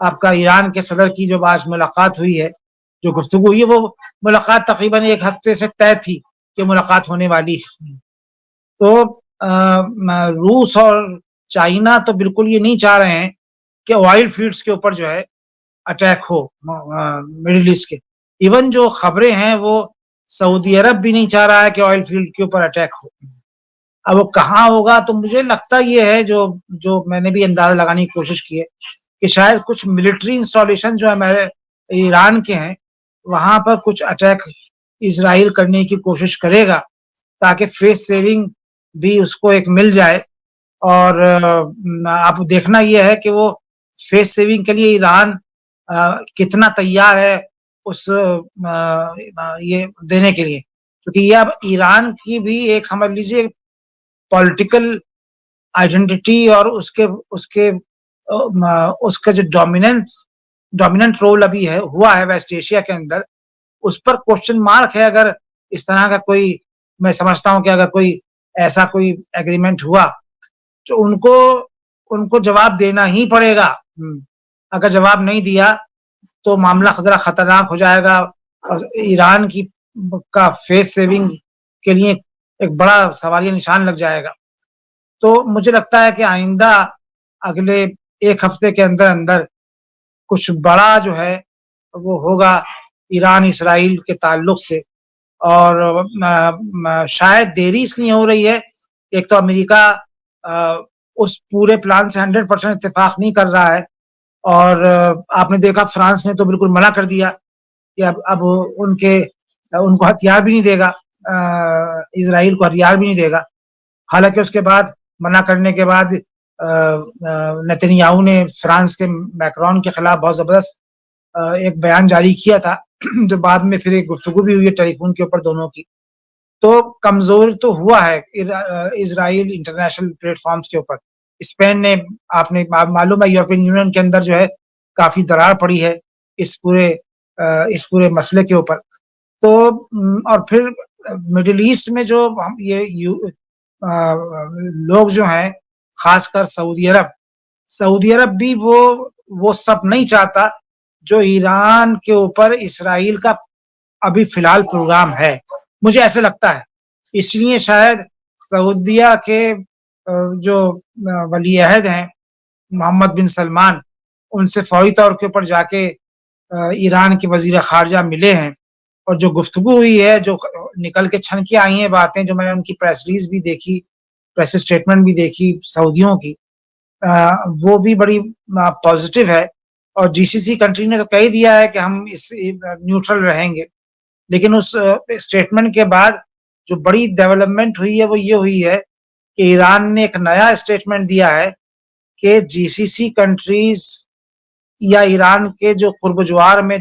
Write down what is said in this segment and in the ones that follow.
آپ کا ایران کے صدر کی جو آج ملاقات ہوئی ہے، جو گفتگو ہوئی ہے، وہ ملاقات تقریباً ایک ہفتے سے طے تھی کہ ملاقات ہونے والی ہے. تو روس اور چائنا تو بالکل یہ نہیں چاہ رہے ہیں کہ آئل فیلڈز کے اوپر جو ہے اٹیک ہو مڈل ایسٹ کے. ایون جو خبریں ہیں وہ سعودی عرب بھی نہیں چاہ رہا ہے کہ آئل فیلڈ کے اوپر اٹیک ہو. اب وہ کہاں ہوگا، تو مجھے لگتا یہ ہے جو میں نے بھی اندازہ لگانے کی کوشش کی ہے کہ شاید کچھ ملٹری انسٹالیشن جو ہمارے ایران کے ہیں وہاں پر کچھ اٹیک اسرائیل کرنے کی کوشش کرے گا تاکہ فیس سیونگ بھی اس کو ایک مل جائے. اور اب دیکھنا یہ ہے کہ وہ فیس سیونگ کے لیے ایران کتنا تیار ہے اس یہ دینے کے لیے، کیونکہ یہ اب ایران کی بھی ایک سمجھ لیجیے پولیٹیکل آئیڈینٹی اور اس کا جو ڈومیننٹ رول ابھی ہے ہوا ہے ویسٹ ایشیا کے اندر، اس پر کوشچن مارک ہے. اگر اس طرح کا کوئی، میں سمجھتا ہوں کہ اگر کوئی ایسا کوئی ایگریمنٹ ہوا تو ان کو جواب دینا ہی پڑے گا. اگر جواب نہیں دیا تو معاملہ ذرا خطرناک ہو جائے گا اور ایران کا فیس سیونگ کے لیے ایک بڑا سوالیہ نشان لگ جائے گا. تو مجھے لگتا ہے کہ آئندہ اگلے ایک ہفتے کے اندر اندر کچھ بڑا جو ہے وہ ہوگا ایران اسرائیل کے تعلق سے. اور شاید دیری اس لیے ہو رہی ہے، ایک تو امریکہ اس پورے پلان سے 100% اتفاق نہیں کر رہا ہے، اور آپ نے دیکھا فرانس نے تو بالکل منع کر دیا کہ اب ان کو ہتھیار بھی نہیں دے گا، اسرائیل کو ہتھیار بھی نہیں دے گا. حالانکہ اس کے بعد منع کرنے کے بعد نتنیاہو نے فرانس کے میکرون کے خلاف بہت زبردست ایک بیان جاری کیا تھا، جو بعد میں پھر ایک گفتگو بھی ہوئی ہے ٹیلی فون کے اوپر دونوں کی. تو کمزور تو ہوا ہے اسرائیل انٹرنیشنل پلیٹ فارمز کے اوپر. اسپین نے، آپ نے معلوم ہے یورپین یونین کے اندر جو ہے کافی درار پڑی ہے اس پورے مسئلے کے اوپر. تو اور پھر مڈل ایسٹ میں جو یہ لوگ جو ہیں، خاص کر سعودی عرب بھی وہ سب نہیں چاہتا جو ایران کے اوپر اسرائیل کا ابھی فی الحال پروگرام ہے. مجھے ایسے لگتا ہے اس لیے شاید سعودیہ کے جو ولی عہد ہیں محمد بن سلمان، ان سے فوری طور کے اوپر جا کے ایران کے وزیر خارجہ ملے ہیں، اور جو گفتگو ہوئی ہے، جو نکل کے چھن کے آئی ہیں باتیں، جو میں نے ان کی پریس ریلیز بھی دیکھی، پریس اسٹیٹمنٹ بھی دیکھی سعودیوں کی، وہ بھی بڑی پازیٹیو ہے. اور جی سی سی کنٹری نے تو کہہ ہی دیا ہے کہ ہم اس نیوٹرل رہیں گے. لیکن اس اسٹیٹمنٹ کے بعد جو بڑی ڈیولپمنٹ ہوئی ہے وہ یہ ہوئی ہے کہ ایران نے ایک نیا اسٹیٹمنٹ دیا ہے کہ جی سی سی کنٹریز یا ایران کے جو قرب جوار میں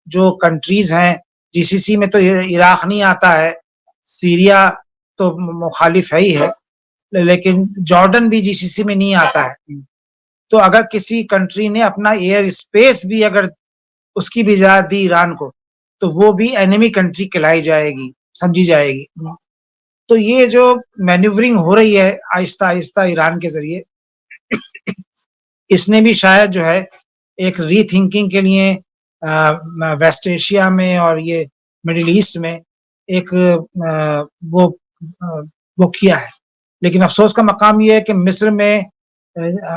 جو کنٹریز ہیں، جی سی سی میں تو عراق نہیں آتا ہے، سیریا تو مخالف ہے ہی ہے، لیکن جارڈن بھی جی سی سی میں نہیں آتا ہے. تو اگر کسی کنٹری نے اپنا ایئر اسپیس بھی اگر اس کی بھی اجازت دی ایران کو، تو وہ بھی اینیمی کنٹری کہلائی جائے گی، سمجھی جائے گی. تو یہ جو مینیورنگ ہو رہی ہے آہستہ آہستہ ایران کے ذریعے، اس نے بھی شاید جو ہے ایک ری تھنکنگ کے لیے ویسٹ ایشیا میں اور یہ مڈل ایسٹ میں ایک وہ کیا ہے. لیکن افسوس کا مقام یہ ہے کہ مصر میں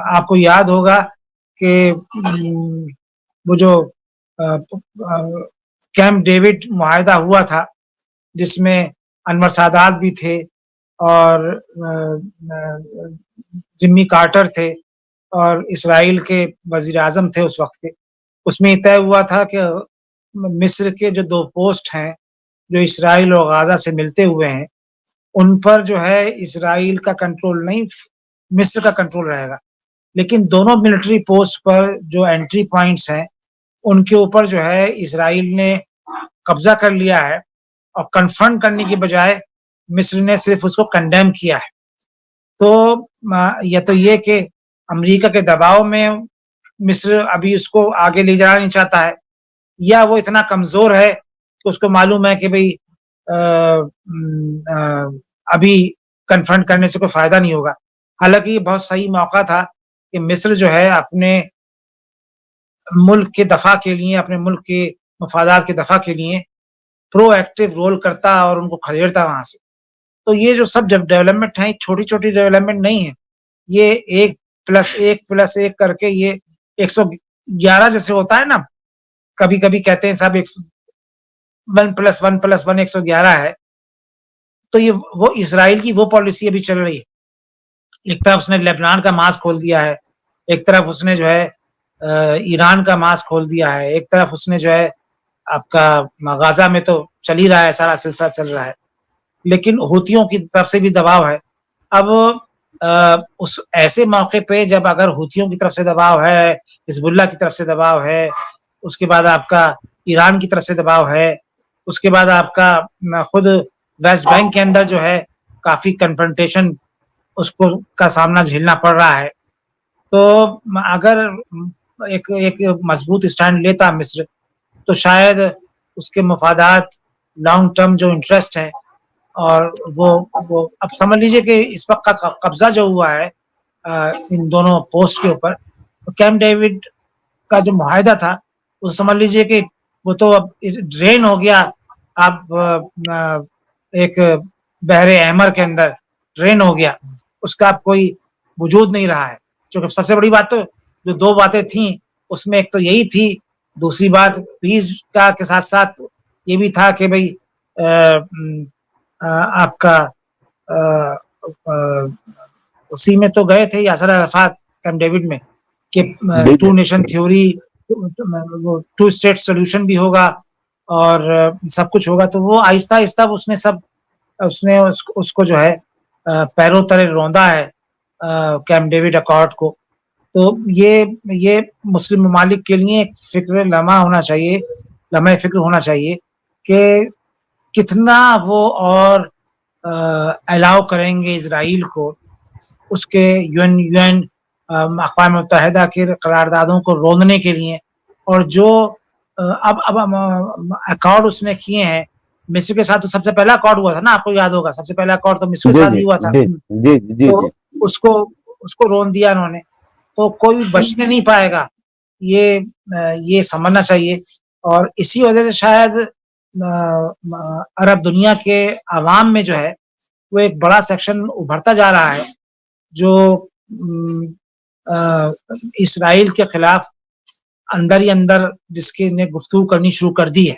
آپ کو یاد ہوگا کہ وہ جو کیمپ ڈیوڈ معاہدہ ہوا تھا، جس میں انور سادات بھی تھے اور جمی کارٹر تھے اور اسرائیل کے وزیر اعظم تھے اس وقت کے. اس میں یہ طے ہوا تھا کہ مصر کے جو 2 پوسٹ ہیں جو اسرائیل اور غازہ سے ملتے ہوئے ہیں، ان پر جو ہے اسرائیل کا کنٹرول نہیں، مصر کا کنٹرول رہے گا. لیکن دونوں ملٹری پوسٹ پر جو انٹری پوائنٹس ہیں ان کے اوپر جو ہے اسرائیل نے قبضہ کر لیا ہے، اور کنفرنٹ کرنے کی بجائے مصر نے صرف اس کو کنڈیم کیا ہے. تو یا تو یہ کہ امریکہ کے دباؤ میں مصر ابھی اس کو آگے لے جانا نہیں چاہتا ہے، یا وہ اتنا کمزور ہے کہ اس کو معلوم ہے کہ بھئی ابھی کنفرنٹ کرنے سے کوئی فائدہ نہیں ہوگا. حالانکہ یہ بہت صحیح موقع تھا کہ مصر جو ہے اپنے ملک کے دفاع کے لیے، اپنے ملک کے مفادات کے دفاع کے لیے پرو ایکٹیو رول کرتا اور ان کو کھدیڑتا وہاں سے. تو یہ جو سب جب ڈیولپمنٹ ہیں، چھوٹی چھوٹی ڈیولپمنٹ نہیں ہے، یہ 1+1+1 کر کے یہ 111 جیسے ہوتا ہے نا، کبھی کبھی کہتے ہیں صاحب 1+1+1 111 ہے. تو یہ وہ اسرائیل کی وہ پالیسی ابھی چل رہی ہے. ایک طرف اس نے لبنان کا ماسک کھول دیا ہے، ایک طرف اس نے جو ہے ایران کا ماسک کھول دیا ہے، ایک طرف اس نے جو ہے آپ کا غزہ میں تو چل ہی رہا ہے، سارا سلسلہ چل رہا ہے، لیکن ہوتیوں کی طرف سے بھی دباؤ ہے. اب اس ایسے موقع پہ جب اگر ہوتیوں کی طرف سے دباؤ ہے، حزب اللہ کی طرف سے دباؤ ہے، اس کے بعد آپ کا ایران کی طرف سے دباؤ ہے، اس کے بعد آپ کا خود ویسٹ بینک کے اندر جو ہے کافی کنفرنٹیشن اس کو کا سامنا جھیلنا پڑ رہا ہے. تو اگر ایک مضبوط اسٹینڈ لیتا مصر تو شاید اس کے مفادات لانگ ٹرم جو انٹرسٹ ہے، اور وہ اب سمجھ لیجئے کہ اس وقت کا قبضہ جو ہوا ہے ان دونوں پوسٹ کے اوپر، کیمپ ڈیوڈ کا جو معاہدہ تھا وہ سمجھ لیجئے کہ وہ تو اب ڈرین ہو گیا. اب ایک بحر احمر کے اندر ڈرین ہو گیا، اس کا اب کوئی وجود نہیں رہا ہے. چونکہ سب سے بڑی بات تو جو دو باتیں تھیں اس میں ایک تو یہی تھی، دوسری بات پیس کا کے ساتھ ساتھ یہ بھی تھا کہ بھائی آپ کا اسی میں تو گئے تھے یاسر عرفات کیمپ ڈیوڈ میں کہ two nation theory, two state solution بھی ہوگا اور سب کچھ ہوگا. تو وہ آہستہ آہستہ اس نے اس کو جو ہے پیروں تلے روندا ہے کیمپ ڈیوڈ اکارڈ کو. تو یہ مسلم ممالک کے لیے ایک لمحہ فکر ہونا چاہیے کہ کتنا وہ اور الاؤ کریں گے اسرائیل کو اس کے یو این اقوام متحدہ کے قراردادوں کو روندنے کے لیے. اور جو اب اکارڈ اس نے کیے ہیں مصر کے ساتھ، تو سب سے پہلا اکارڈ ہوا تھا نا، آپ کو یاد ہوگا سب سے پہلا اکارڈ تو مصر کے ساتھ ہی ہوا تھا. تو اس کو رون دیا انہوں نے، تو کوئی بچنے نہیں پائے گا. یہ سمجھنا چاہیے. اور اسی وجہ سے شاید عرب دنیا کے عوام میں جو ہے وہ ایک بڑا سیکشن ابھرتا جا رہا ہے جو اسرائیل کے خلاف اندر ہی اندر جس کی نے گفتگو کرنی شروع کر دی ہے.